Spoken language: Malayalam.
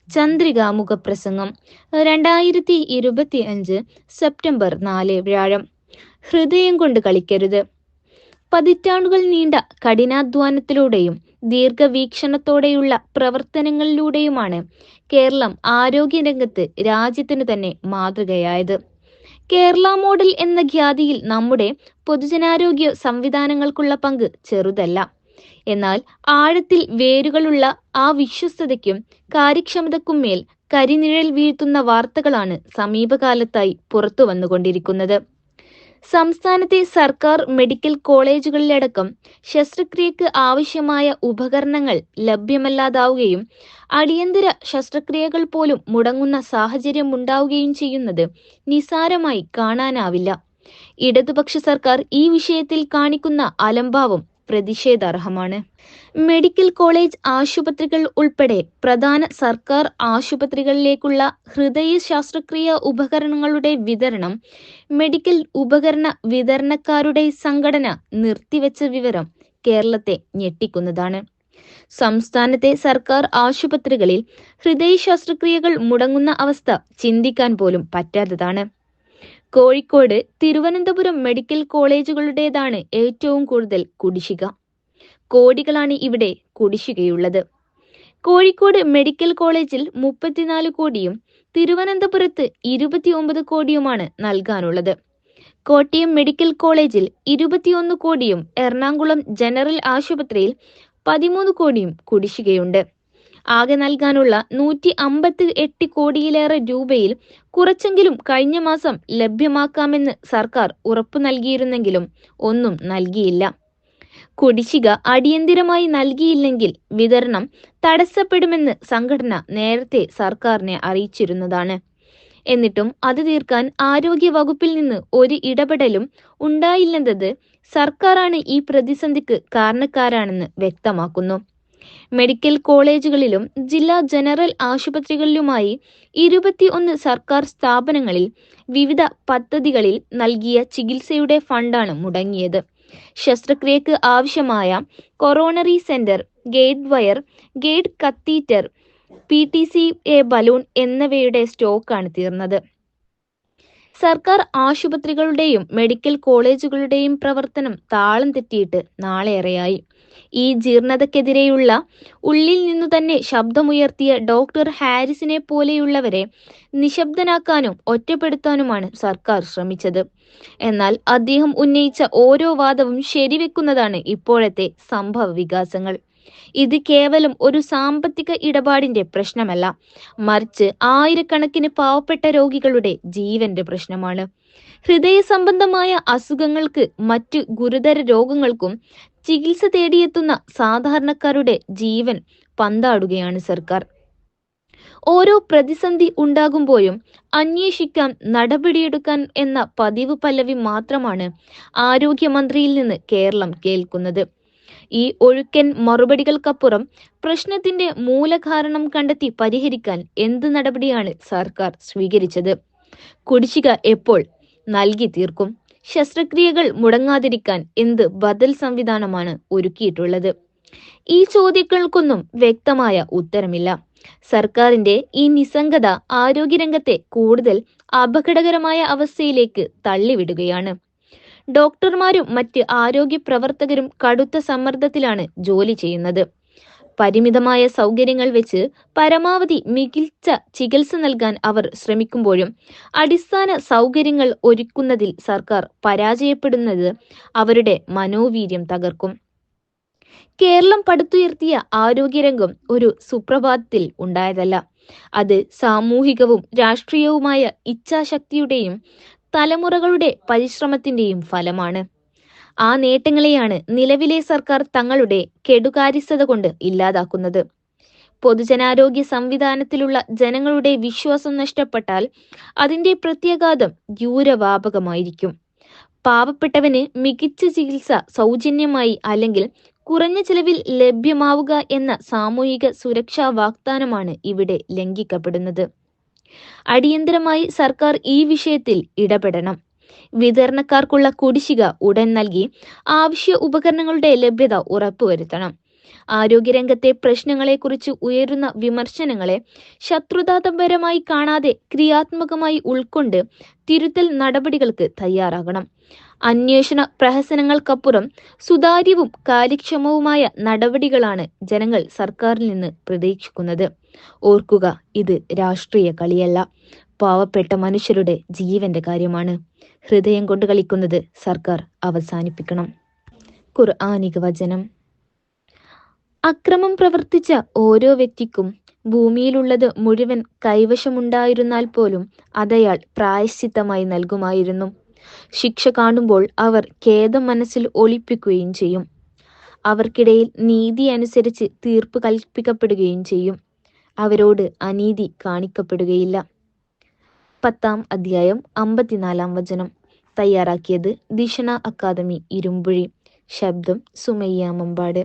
ചന്ദ്രിക മുഖപ്രസംഗം 2025 സെപ്റ്റംബർ 4 വ്യാഴം. ഹൃദയം കൊണ്ട് കളിക്കരുത്. പതിറ്റാണ്ടുകൾ നീണ്ട കഠിനാധ്വാനത്തിലൂടെയും ദീർഘവീക്ഷണത്തോടെയുള്ള പ്രവർത്തനങ്ങളിലൂടെയുമാണ് കേരളം ആരോഗ്യരംഗത്ത് രാജ്യത്തിന് തന്നെ മാതൃകയായത്. കേരള മോഡൽ എന്ന ഖ്യാതിയിൽ നമ്മുടെ പൊതുജനാരോഗ്യ സംവിധാനങ്ങൾക്കുള്ള പങ്ക് ചെറുതല്ല. എന്നാൽ ആഴത്തിൽ വേരുകളുള്ള ആ വിശ്വസ്തതയ്ക്കും കാര്യക്ഷമതയ്ക്കും മേൽ കരിനിഴൽ വീഴ്ത്തുന്ന വാർത്തകളാണ് സമീപകാലത്തായി പുറത്തു വന്നുകൊണ്ടിരിക്കുന്നത്. സംസ്ഥാനത്തെ സർക്കാർ മെഡിക്കൽ കോളേജുകളിലടക്കം ശസ്ത്രക്രിയക്ക് ആവശ്യമായ ഉപകരണങ്ങൾ ലഭ്യമല്ലാതാവുകയും അടിയന്തര ശസ്ത്രക്രിയകൾ പോലും മുടങ്ങുന്ന സാഹചര്യമുണ്ടാവുകയും ചെയ്യുന്നത് നിസ്സാരമായി കാണാനാവില്ല. ഇടതുപക്ഷ സർക്കാർ ഈ വിഷയത്തിൽ കാണിക്കുന്ന അലംഭാവം പ്രതിഷേധാർഹമാണ്. മെഡിക്കൽ കോളേജ് ആശുപത്രികൾ ഉൾപ്പെടെ പ്രധാന സർക്കാർ ആശുപത്രികളിലേക്കുള്ള ഹൃദയ ശസ്ത്രക്രിയ ഉപകരണങ്ങളുടെ വിതരണം മെഡിക്കൽ ഉപകരണ വിതരണക്കാരുടെ സംഘടന നിർത്തിവെച്ച വിവരം കേരളത്തെ ഞെട്ടിക്കുന്നതാണ്. സംസ്ഥാനത്തെ സർക്കാർ ആശുപത്രികളിൽ ഹൃദയ ശസ്ത്രക്രിയകൾ മുടങ്ങുന്ന അവസ്ഥ ചിന്തിക്കാൻ പോലും പറ്റാത്തതാണ്. കോഴിക്കോട്, തിരുവനന്തപുരം മെഡിക്കൽ കോളേജുകളുടേതാണ് ഏറ്റവും കൂടുതൽ കുടിശ്ശിക. കോടികളാണ് ഇവിടെ കുടിശ്ശികയുള്ളത്. കോഴിക്കോട് മെഡിക്കൽ കോളേജിൽ 34 കോടിയും തിരുവനന്തപുരത്ത് 29 കോടിയുമാണ് നൽകാനുള്ളത്. കോട്ടയം മെഡിക്കൽ കോളേജിൽ 21 കോടിയും എറണാകുളം ജനറൽ ആശുപത്രിയിൽ 13 കോടിയും കുടിശ്ശികയുണ്ട്. ആകെ നൽകാനുള്ള 158 കോടിയിലേറെ രൂപയിൽ കുറച്ചെങ്കിലും കഴിഞ്ഞ മാസം ലഭ്യമാക്കാമെന്ന് സർക്കാർ ഉറപ്പു നൽകിയിരുന്നെങ്കിലും ഒന്നും നൽകിയില്ല. കുടിശ്ശിക അടിയന്തിരമായി നൽകിയില്ലെങ്കിൽ വിതരണം തടസ്സപ്പെടുമെന്ന് സംഘടന നേരത്തെ സർക്കാരിനെ അറിയിച്ചിരുന്നതാണ്. എന്നിട്ടും അത് തീർക്കാൻ ആരോഗ്യ വകുപ്പിൽ നിന്ന് ഒരു ഇടപെടലും ഉണ്ടായില്ലെന്നത് സർക്കാരാണ് ഈ പ്രതിസന്ധിക്ക് കാരണക്കാരാണെന്ന് വ്യക്തമാക്കുന്നു. മെഡിക്കൽ കോളേജുകളിലും ജില്ലാ ജനറൽ ആശുപത്രികളിലുമായി 21 സർക്കാർ സ്ഥാപനങ്ങളിൽ വിവിധ പദ്ധതികളിൽ നൽകിയ ചികിത്സയുടെ ഫണ്ടാണ് മുടങ്ങിയത്. ശസ്ത്രക്രിയക്ക് ആവശ്യമായ coronary centre, gate wire, gate catheter, PTCA balloon എന്നിവയുടെ സ്റ്റോക്കാണ് തീർന്നത്. സർക്കാർ ആശുപത്രികളുടെയും മെഡിക്കൽ കോളേജുകളുടെയും പ്രവർത്തനം താളം തെറ്റിയിട്ട് നാളേറെയായി. ഈ ജീർണതയ്ക്കെതിരെയുള്ള ഉള്ളിൽ നിന്നു തന്നെ ശബ്ദമുയർത്തിയ ഡോക്ടർ ഹാരിസിനെ പോലെയുള്ളവരെ നിശബ്ദനാക്കാനും ഒറ്റപ്പെടുത്താനുമാണ് സർക്കാർ ശ്രമിച്ചത്. എന്നാൽ അദ്ദേഹം ഉന്നയിച്ച ഓരോ വാദവും ശരിവെക്കുന്നതാണ് ഇപ്പോഴത്തെ സംഭവ വികാസങ്ങൾ. ഇത് കേവലം ഒരു സാമ്പത്തിക ഇടപാടിന്റെ പ്രശ്നമല്ല, മറിച്ച് ആയിരക്കണക്കിന് പാവപ്പെട്ട രോഗികളുടെ ജീവന്റെ പ്രശ്നമാണ്. ഹൃദയ സംബന്ധമായ അസുഖങ്ങൾക്ക് മറ്റു ഗുരുതര രോഗങ്ങൾക്കും ചികിത്സ തേടിയെത്തുന്ന സാധാരണക്കാരുടെ ജീവൻ പന്താടുകയാണ് സർക്കാർ. ഓരോ പ്രതിസന്ധി ഉണ്ടാകുമ്പോഴും അന്വേഷിക്കാൻ, നടപടിയെടുക്കാൻ എന്ന പതിവ് പല്ലവി മാത്രമാണ് ആരോഗ്യമന്ത്രിയിൽ നിന്ന് കേരളം കേൾക്കുന്നത്. ഈ ഒഴുക്കൻ മറുപടികൾക്കപ്പുറം പ്രശ്നത്തിന്റെ മൂലകാരണം കണ്ടെത്തി പരിഹരിക്കാൻ എന്ത് നടപടിയാണ് സർക്കാർ സ്വീകരിച്ചത്? കുടിശ്ശിക എപ്പോൾ നൽകി തീർക്കും? ശസ്ത്രക്രിയകൾ മുടങ്ങാതിരിക്കാൻ എന്ത് ബദൽ സംവിധാനമാണ് ഒരുക്കിയിട്ടുള്ളത്? ഈ ചോദ്യങ്ങൾക്കൊന്നും വ്യക്തമായ ഉത്തരമില്ല. സർക്കാരിന്റെ ഈ നിസ്സംഗത ആരോഗ്യരംഗത്തെ കൂടുതൽ അപകടകരമായ അവസ്ഥയിലേക്ക് തള്ളിവിടുകയാണ്. ഡോക്ടർമാരും മറ്റ് ആരോഗ്യ പ്രവർത്തകരും കടുത്ത സമ്മർദ്ദത്തിലാണ് ജോലി ചെയ്യുന്നത്. പരിമിതമായ സൗകര്യങ്ങൾ വെച്ച് പരമാവധി മികച്ച ചികിത്സ നൽകാൻ അവർ ശ്രമിക്കുമ്പോഴും അടിസ്ഥാന സൗകര്യങ്ങൾ ഒരുക്കുന്നതിൽ സർക്കാർ പരാജയപ്പെടുന്നത് അവരുടെ മനോവീര്യം തകർക്കും. കേരളം പടുത്തുയർത്തിയ ആരോഗ്യരംഗം ഒരു സുപ്രഭാതത്തിൽ ഉണ്ടായതല്ല. അത് സാമൂഹികവും രാഷ്ട്രീയവുമായ ഇച്ഛാശക്തിയുടെയും തലമുറകളുടെ പരിശ്രമത്തിന്റെയും ഫലമാണ്. ആ നേട്ടങ്ങളെയാണ് നിലവിലെ സർക്കാർ തങ്ങളുടെ കെടുകാര്യസ്ഥത കൊണ്ട് ഇല്ലാതാക്കുന്നത്. പൊതുജനാരോഗ്യ സംവിധാനത്തിലുള്ള ജനങ്ങളുടെ വിശ്വാസം നഷ്ടപ്പെട്ടാൽ അതിന്റെ പ്രത്യാഘാതം ദൂരവ്യാപകമായിരിക്കും. പാവപ്പെട്ടവന് മികച്ച ചികിത്സ സൗജന്യമായി അല്ലെങ്കിൽ കുറഞ്ഞ ചിലവിൽ ലഭ്യമാവുക എന്ന സാമൂഹിക സുരക്ഷാ വാഗ്ദാനമാണ് ഇവിടെ ലംഘിക്കപ്പെടുന്നത്. അടിയന്തരമായി സർക്കാർ ഈ വിഷയത്തിൽ ഇടപെടണം. വിതരണക്കാർക്കുള്ള കുടിശ്ശിക ഉടൻ നൽകി ആവശ്യ ഉപകരണങ്ങളുടെ ലഭ്യത ഉറപ്പുവരുത്തണം. ആരോഗ്യരംഗത്തെ പ്രശ്നങ്ങളെക്കുറിച്ച് ഉയരുന്ന വിമർശനങ്ങളെ ശത്രുതാപരമായി കാണാതെ ക്രിയാത്മകമായി ഉൾക്കൊണ്ട് തിരുത്തൽ നടപടികൾക്ക് തയ്യാറാകണം. അന്വേഷണ പ്രഹസനങ്ങൾക്കപ്പുറം സുതാര്യവും കാര്യക്ഷമവുമായ നടപടികളാണ് ജനങ്ങൾ സർക്കാരിൽ നിന്ന് പ്രതീക്ഷിക്കുന്നത്. ഓർക്കുക, ഇത് രാഷ്ട്രീയ കളിയല്ല, പാവപ്പെട്ട മനുഷ്യരുടെ ജീവന്റെ കാര്യമാണ്. ഹൃദയം കൊണ്ട് കളിക്കുന്നത് സർക്കാർ അവസാനിപ്പിക്കണം. ഖുർആനിക വചനം. അക്രമം പ്രവർത്തിച്ച ഓരോ വ്യക്തിക്കും ഭൂമിയിലുള്ളത് മുഴുവൻ കൈവശമുണ്ടായിരുന്നാൽ പോലും അതയാൾ പ്രായശ്ചിത്തമായി നൽകുമായിരുന്നു. ശിക്ഷ കാണുമ്പോൾ അവർ ഖേദം മനസ്സിൽ ഒളിപ്പിക്കുകയും ചെയ്യും. അവർക്കിടയിൽ നീതി അനുസരിച്ച് തീർപ്പ് കൽപ്പിക്കപ്പെടുകയും ചെയ്യും. അവരോട് അനീതി കാണിക്കപ്പെടുകയില്ല. 10-ാം അധ്യായം 54-ാം വചനം. തയ്യാറാക്കിയത് ദിശന അക്കാദമി ഇരുമ്പുഴി. ശബ്ദം സുമയ്യ മമ്പാട്.